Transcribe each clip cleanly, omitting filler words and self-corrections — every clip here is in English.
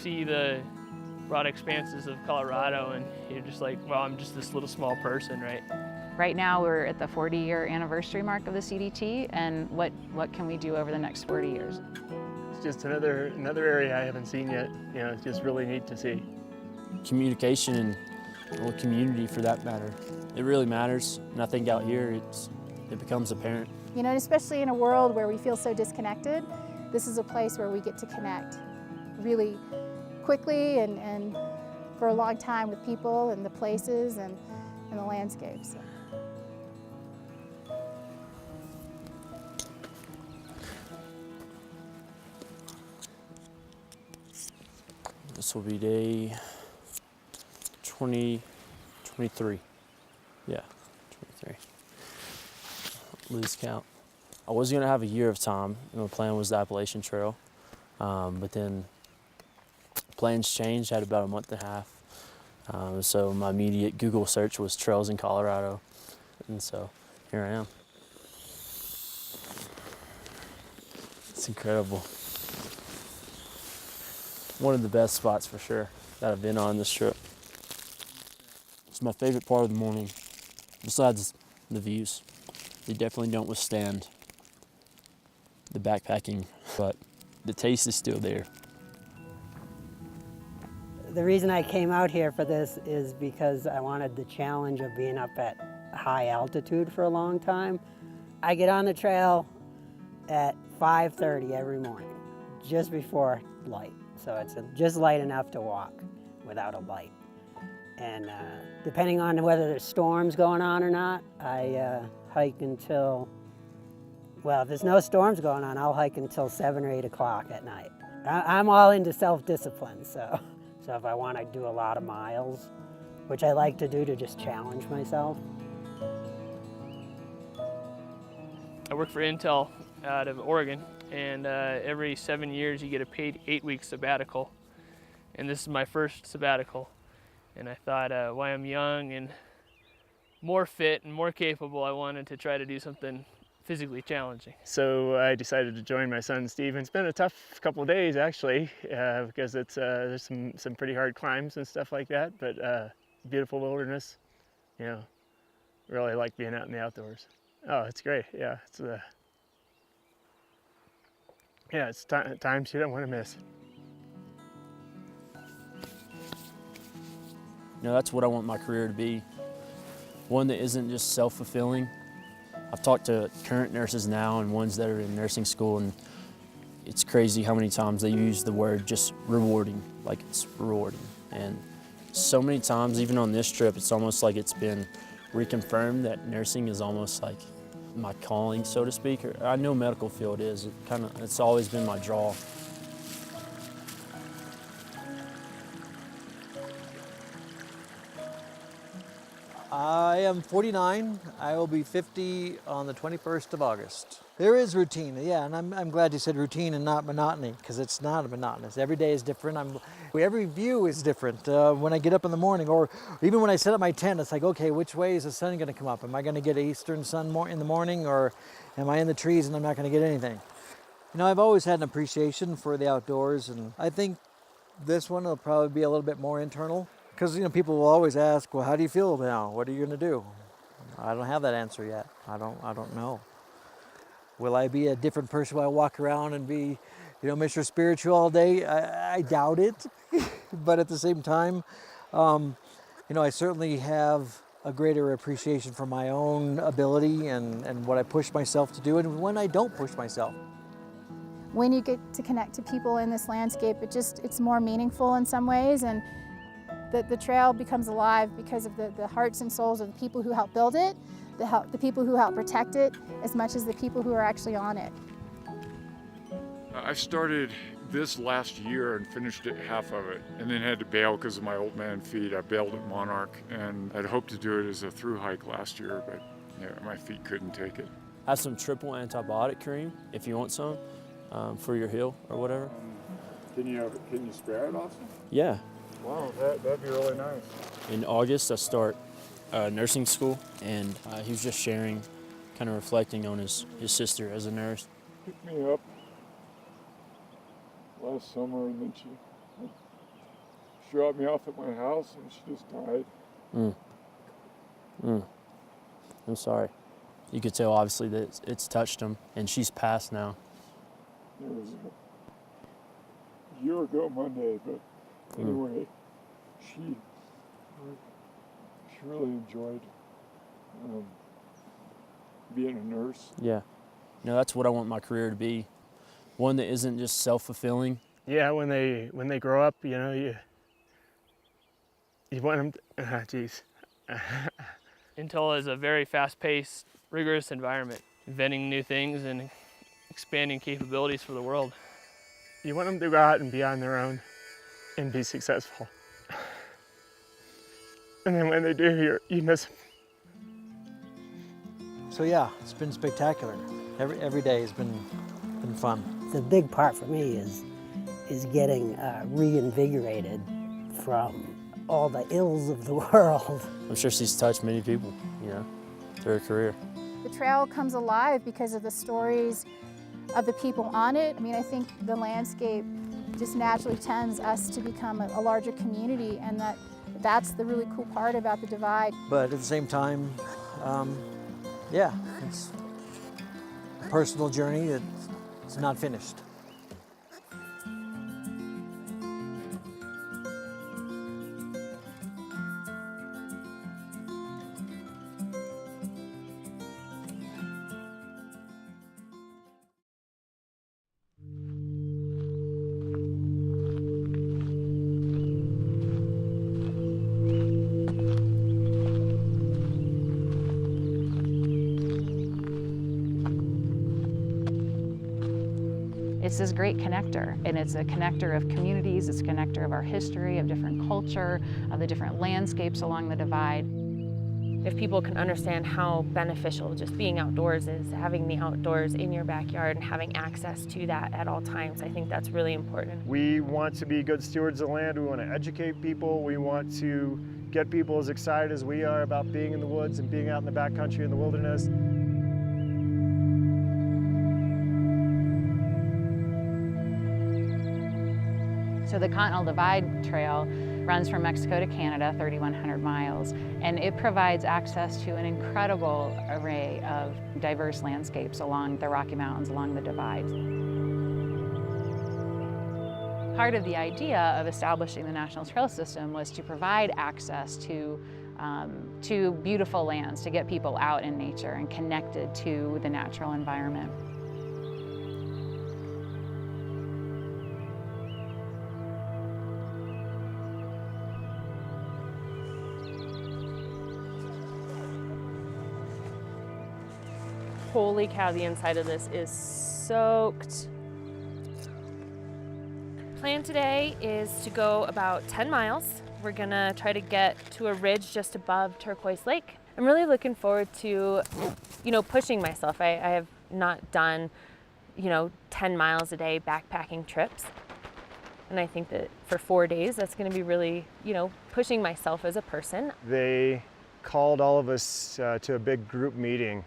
see the broad expanses of Colorado, and you're just like, well, I'm just this little small person, right? Right now we're at the 40-year anniversary mark of the CDT, and what can we do over the next 40 years? It's just another area I haven't seen yet. You know, it's just really neat to see. Communication and well, community for that matter. It really matters, and I think out here it becomes apparent. You know, and especially in a world where we feel so disconnected, this is a place where we get to connect really quickly and for a long time with people and the places and the landscapes. This will be day 23. Yeah, 23. Lose count. I was gonna have a year of time. My plan was the Appalachian Trail, but then plans changed. I had about a month and a half. So my immediate Google search was trails in Colorado, and so here I am. It's incredible. One of the best spots for sure that I've been on this trip. It's my favorite part of the morning, besides the views. They definitely don't withstand the backpacking, but the taste is still there. The reason I came out here for this is because I wanted the challenge of being up at high altitude for a long time. I get on the trail at 5:30 every morning, just before light. So it's just light enough to walk without a light. And depending on whether there's storms going on or not, I hike until, well, if there's no storms going on, I'll hike until 7 or 8 o'clock at night. I'm all into self-discipline, so if I want to do a lot of miles, which I like to do to just challenge myself. I work for Intel out of Oregon, and every 7 years you get a paid 8-week sabbatical. And this is my first sabbatical. And I thought, while I'm young and more fit and more capable, I wanted to try to do something physically challenging. So I decided to join my son Steve. It's been a tough couple of days actually, because it's there's some pretty hard climbs and stuff like that. But beautiful wilderness, you know. Really like being out in the outdoors. Oh, it's great. Yeah, it's times you don't want to miss. You know, that's what I want my career to be. One that isn't just self-fulfilling. I've talked to current nurses now and ones that are in nursing school, and it's crazy how many times they use the word just rewarding, like it's rewarding. And so many times, even on this trip, it's almost like it's been reconfirmed that nursing is almost like my calling, so to speak. I know medical field is. It's always been my draw. I am 49. I will be 50 on the 21st of August. There is routine, yeah, and I'm glad you said routine and not monotony, because it's not monotonous. Every day is different. Every view is different. When I get up in the morning, or even when I set up my tent, it's like, okay, which way is the sun going to come up? Am I going to get an eastern sun in the morning, or am I in the trees and I'm not going to get anything? You know, I've always had an appreciation for the outdoors, and I think this one will probably be a little bit more internal. Because, you know, people will always ask, well, how do you feel now? What are you going to do? I don't have that answer yet. I don't know. Will I be a different person when I walk around and be, you know, Mr. Spiritual all day? I doubt it. But at the same time, you know, I certainly have a greater appreciation for my own ability and what I push myself to do and when I don't push myself. When you get to connect to people in this landscape, it's more meaningful in some ways, and the trail becomes alive because of the hearts and souls of the people who help build it, the people who help protect it, as much as the people who are actually on it. I started this last year and finished it, half of it, and then had to bail because of my old man feet. I bailed at Monarch, and I'd hoped to do it as a through hike last year, but yeah, my feet couldn't take it. I have some triple antibiotic cream if you want some for your heel or whatever. Can you spare it, Austin? Yeah. Wow, that'd be really nice. In August, I start nursing school, and he was just sharing, kind of reflecting on his sister as a nurse. Picked me up last summer, and then she dropped me off at my house and she just died. I'm sorry. You could tell obviously that it's touched him, and she's passed now. It was a year ago Monday, but anyway, she really enjoyed being a nurse. Yeah. You know, that's what I want my career to be. One that isn't just self-fulfilling. Yeah, when they grow up, you know, you want them. Geez. Intel is a very fast-paced, rigorous environment, inventing new things and expanding capabilities for the world. You want them to go out and be on their own and be successful. And then when they do, you miss them. So yeah, it's been spectacular. Every day has been fun. The big part for me is getting reinvigorated from all the ills of the world. I'm sure she's touched many people, you know, through her career. The trail comes alive because of the stories of the people on it. I mean, I think the landscape just naturally tends us to become a larger community, and that's the really cool part about the Divide. But at the same time, yeah, it's a personal journey that's not finished. It's this great connector, and it's a connector of communities, it's a connector of our history, of different culture, of the different landscapes along the Divide. If people can understand how beneficial just being outdoors is, having the outdoors in your backyard and having access to that at all times, I think that's really important. We want to be good stewards of the land. We want to educate people. We want to get people as excited as we are about being in the woods and being out in the backcountry in the wilderness. So the Continental Divide Trail runs from Mexico to Canada, 3,100 miles, and it provides access to an incredible array of diverse landscapes along the Rocky Mountains, along the Divide. Part of the idea of establishing the National Trail System was to provide access to beautiful lands, to get people out in nature and connected to the natural environment. Holy cow, the inside of this is soaked. Plan today is to go about 10 miles. We're gonna try to get to a ridge just above Turquoise Lake. I'm really looking forward to, pushing myself. I have not done, 10 miles a day backpacking trips. And I think that for 4 days, that's gonna be really, pushing myself as a person. They called all of us to a big group meeting,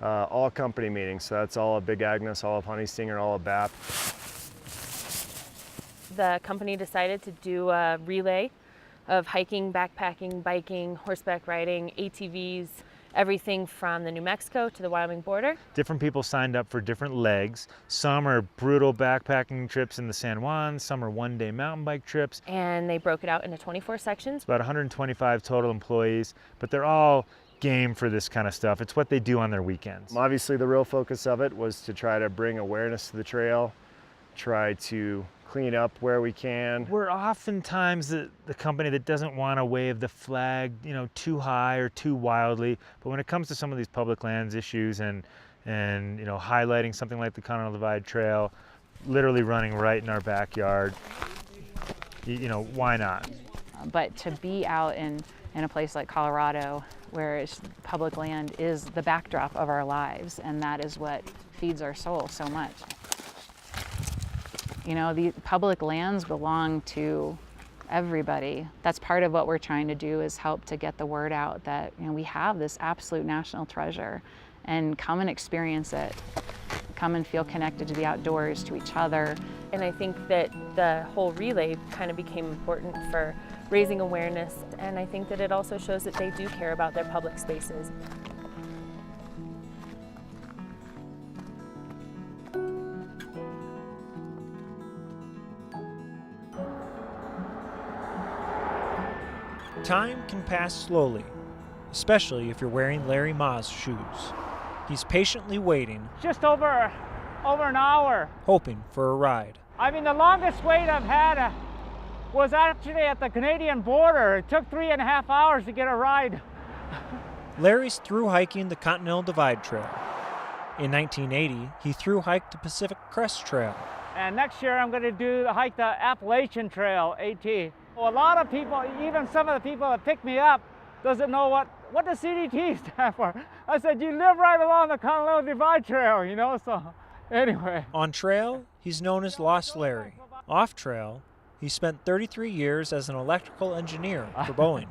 all company meetings. So that's all of Big Agnes, all of Honey Stinger, all of BAP. The company decided to do a relay of hiking, backpacking, biking, horseback riding, ATVs, everything from the New Mexico to the Wyoming border. Different people signed up for different legs. Some are brutal backpacking trips in the San Juan, some are one-day mountain bike trips. And they broke it out into 24 sections. About 125 total employees, but they're all game for this kind of stuff. It's what they do on their weekends. Obviously, the real focus of it was to try to bring awareness to the trail, try to clean up where we can. We're oftentimes the company that doesn't want to wave the flag, too high or too wildly. But when it comes to some of these public lands issues and highlighting something like the Continental Divide Trail, literally running right in our backyard, why not? But to be out in a place like Colorado, where public land is the backdrop of our lives, and that is what feeds our soul so much. The public lands belong to everybody. That's part of what we're trying to do, is help to get the word out that we have this absolute national treasure, and come and experience it. Come come and feel connected to the outdoors, to each other. And I think that the whole relay kind of became important for raising awareness, and I think that it also shows that they do care about their public spaces. Time can pass slowly, especially if you're wearing Larry Ma's shoes. He's patiently waiting, Just over an hour. hoping for a ride. I mean, the longest wait I've had was actually at the Canadian border. It took 3.5 hours to get a ride. Larry's through hiking the Continental Divide Trail. In 1980, he through hiked the Pacific Crest Trail. And next year I'm going to hike the Appalachian Trail, AT. Well, a lot of people, even some of the people that pick me up, doesn't know what does CDT stand for. I said, you live right along the Continental Divide Trail, you know, so anyway. On trail, he's known as Lost Larry. Off trail, he spent 33 years as an electrical engineer for Boeing.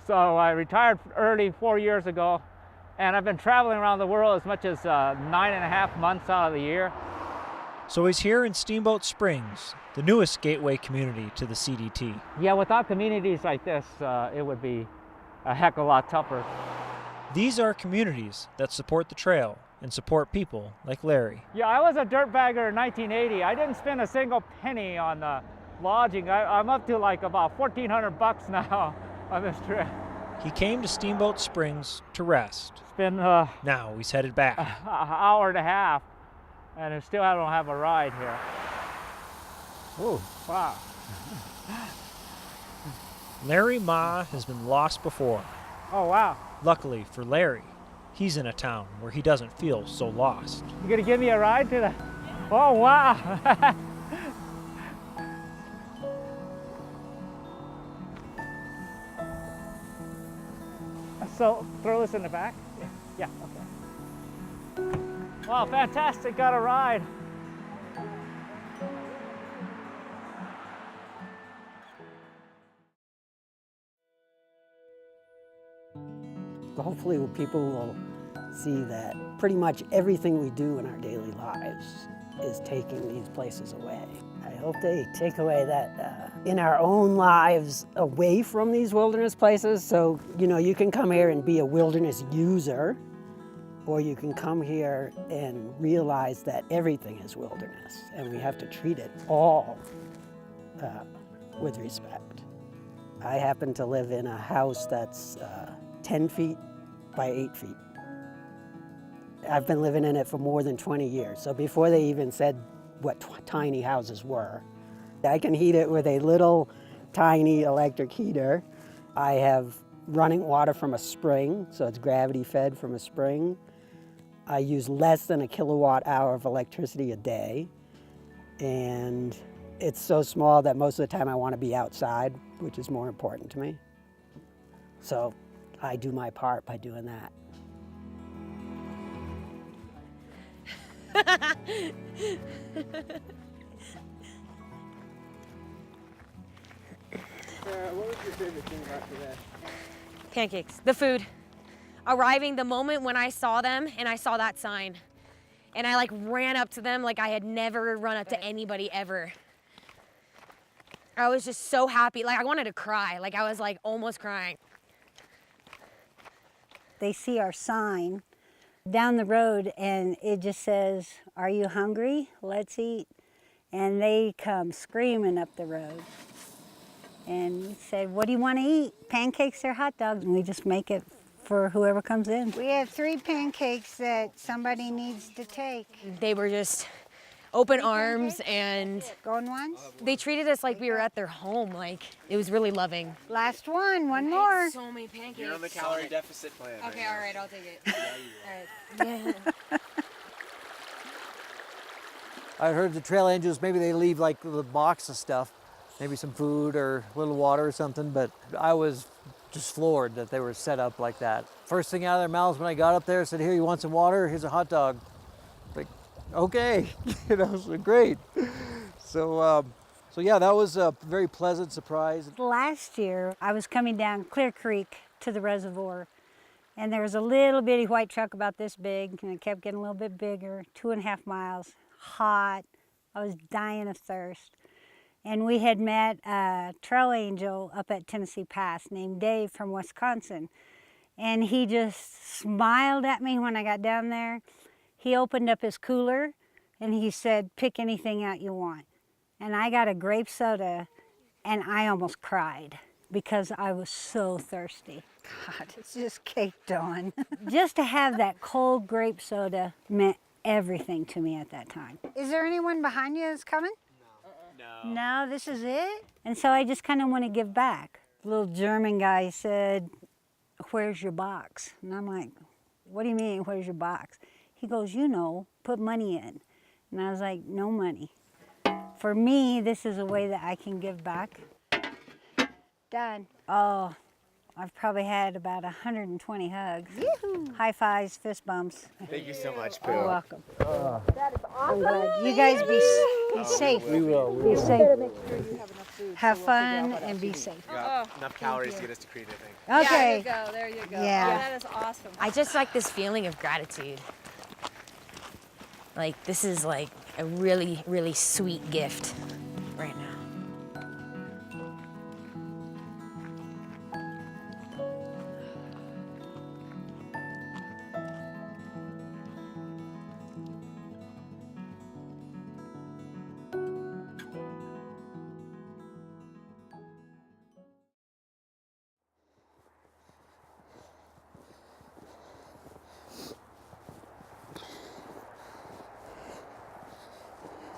So I retired early 4 years ago, and I've been traveling around the world as much as 9.5 months out of the year. So he's here in Steamboat Springs, the newest gateway community to the CDT. Yeah, without communities like this, it would be a heck of a lot tougher. These are communities that support the trail and support people like Larry. Yeah, I was a dirtbagger in 1980. I didn't spend a single penny on lodging. I'm up to like about $1,400 now on this trip. He came to Steamboat Springs to rest. It's been Now he's headed back. an hour and a half, and I don't have a ride here. Oh, wow. Larry Ma has been lost before. Oh, wow. Luckily for Larry, he's in a town where he doesn't feel so lost. You gonna give me a ride to the... Oh, wow. So, throw this in the back? Yeah, okay. Wow, fantastic, got a ride. Hopefully people will see that pretty much everything we do in our daily lives is taking these places away. I hope they take away that in our own lives away from these wilderness places. So, you know, you can come here and be a wilderness user, or you can come here and realize that everything is wilderness and we have to treat it all with respect. I happen to live in a house that's 10 feet by 8 feet. I've been living in it for more than 20 years. So before they even said what tiny houses were, I can heat it with a little tiny electric heater. I have running water from a spring, so it's gravity fed from a spring. I use less than a kilowatt hour of electricity a day. And it's so small that most of the time I want to be outside, which is more important to me. So I do my part by doing that. Sarah, what was your favorite thing about today? Pancakes, the food. Arriving the moment when I saw them and I saw that sign. And I like ran up to them like I had never run up to anybody ever. I was just so happy. Like I wanted to cry. Like I was like almost crying. They see our sign down the road and it just says, "Are you hungry? Let's eat." And they come screaming up the road and we said, "What do you want to eat? Pancakes or hot dogs?" And we just make it for whoever comes in. We have 3 pancakes that somebody needs to take. They were just open arms and going once. They treated us like we were at their home. Like it was really loving. Last one more. So many pancakes. You're on the calorie deficit plan. Okay, all right, I'll take it. Yeah, you All right. Yeah. I heard the trail angels, maybe they leave like the box of stuff, maybe some food or a little water or something, but I was just floored that they were set up like that. First thing out of their mouths when I got up there said, "Here, you want some water? Here's a hot dog." Like, okay, you know, so great. So yeah, that was a very pleasant surprise. Last year, I was coming down Clear Creek to the reservoir And there was a little bitty white truck about this big, and it kept getting a little bit bigger, 2.5 miles, hot. I was dying of thirst. And we had met a trail angel up at Tennessee Pass named Dave from Wisconsin. And he just smiled at me when I got down there. He opened up his cooler and he said, pick anything out you want. And I got a grape soda and I almost cried because I was so thirsty. God, it's just caked on. Just to have that cold grape soda meant everything to me at that time. Is there anyone behind you that's coming? No, this is it? And so I just kind of want to give back. The little German guy said, where's your box? And I'm like, what do you mean, where's your box? He goes, you know, put money in. And I was like, no money. For me, this is a way that I can give back. Done. Oh, I've probably had about 120 hugs. Yoo-hoo. High fives, fist bumps. Thank you so much, Pooh. You're welcome. That is awesome. I'm glad. You guys be safe. We will. Be safe. Make sure you have enough food. Have fun and be safe. Got enough calories to get us to Crete, I think. Okay. There you go. Yeah. That is awesome. I just like this feeling of gratitude. Like, this is like a really, really sweet gift right now.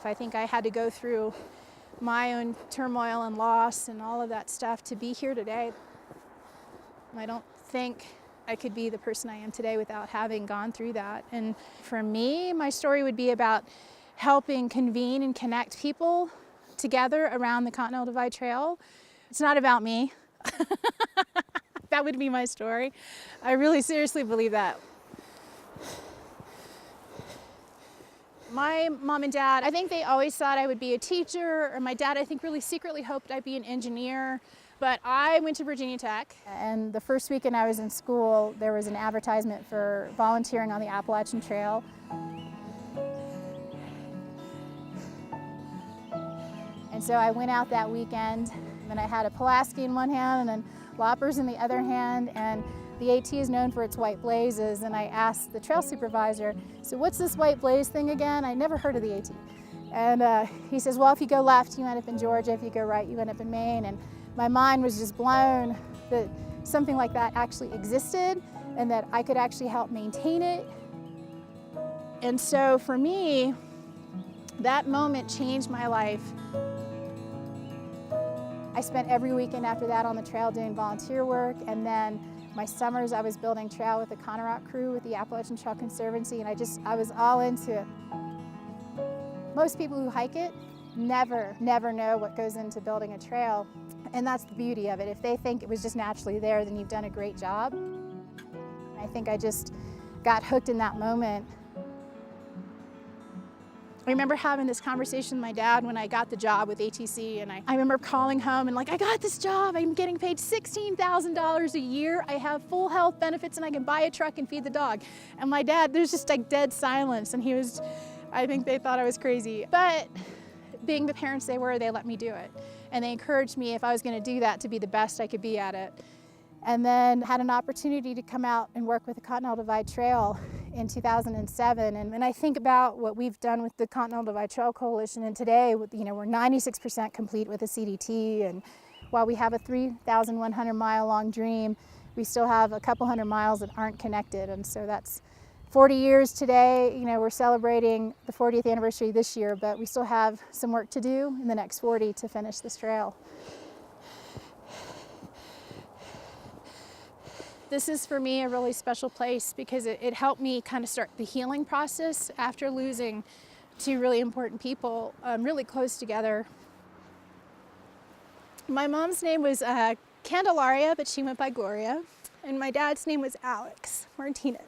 I think I had to go through my own turmoil and loss and all of that stuff to be here today. I don't think I could be the person I am today without having gone through that. And for me, my story would be about helping convene and connect people together around the Continental Divide Trail. It's not about me. That would be my story. I really seriously believe that. My mom and dad, I think they always thought I would be a teacher, or my dad, I think, really secretly hoped I'd be an engineer. But I went to Virginia Tech, and the first weekend I was in school, there was an advertisement for volunteering on the Appalachian Trail. And so I went out that weekend, and I had a Pulaski in one hand and then loppers in the other hand, and the AT is known for its white blazes, and I asked the trail supervisor, so what's this white blaze thing again? I never heard of the AT. And he says, well, if you go left, you end up in Georgia. If you go right, you end up in Maine. And my mind was just blown that something like that actually existed and that I could actually help maintain it. And so for me, that moment changed my life. I spent every weekend after that on the trail doing volunteer work, and then my summers I was building trail with the Conarock crew with the Appalachian Trail Conservancy, and I was all into it. Most people who hike it never know what goes into building a trail, and that's the beauty of it. If they think it was just naturally there, then you've done a great job. I think I just got hooked in that moment. I remember having this conversation with my dad when I got the job with ATC, and I remember calling home and like, I got this job, I'm getting paid $16,000 a year, I have full health benefits, and I can buy a truck and feed the dog. And my dad, there's just like dead silence, and I think they thought I was crazy. But being the parents they were, they let me do it. And they encouraged me, if I was gonna do that, to be the best I could be at it. And then had an opportunity to come out and work with the Continental Divide Trail in 2007. And when I think about what we've done with the Continental Divide Trail Coalition, and today, we're 96% complete with the CDT. And while we have a 3,100 mile long dream, we still have a couple hundred miles that aren't connected. And so that's 40 years today. We're celebrating the 40th anniversary this year, but we still have some work to do in the next 40 to finish this trail. This is, for me, a really special place because it helped me kind of start the healing process after losing two really important people really close together. My mom's name was Candelaria, but she went by Gloria, and my dad's name was Alex Martinez.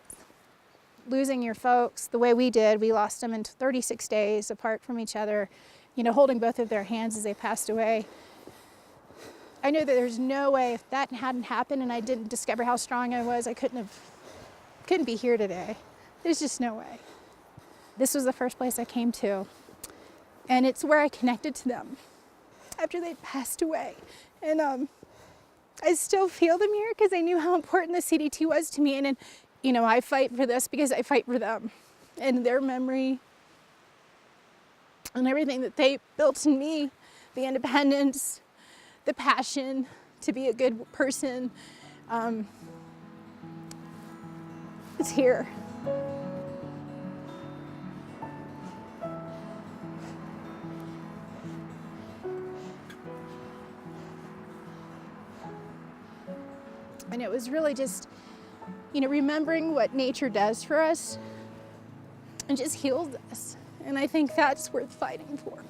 Losing your folks the way we did, we lost them in 36 days apart from each other, holding both of their hands as they passed away. I knew that there's no way, if that hadn't happened and I didn't discover how strong I was, I couldn't have couldn't be here today. There's just no way. This was the first place I came to, and it's where I connected to them after they passed away. And I still feel them here because I knew how important the CDT was to me. And you know, I fight for this because I fight for them and their memory and everything that they built in me, the independence, the passion to be a good person. It's here. And it was really just, you know, remembering what nature does for us and just heals us. And I think that's worth fighting for.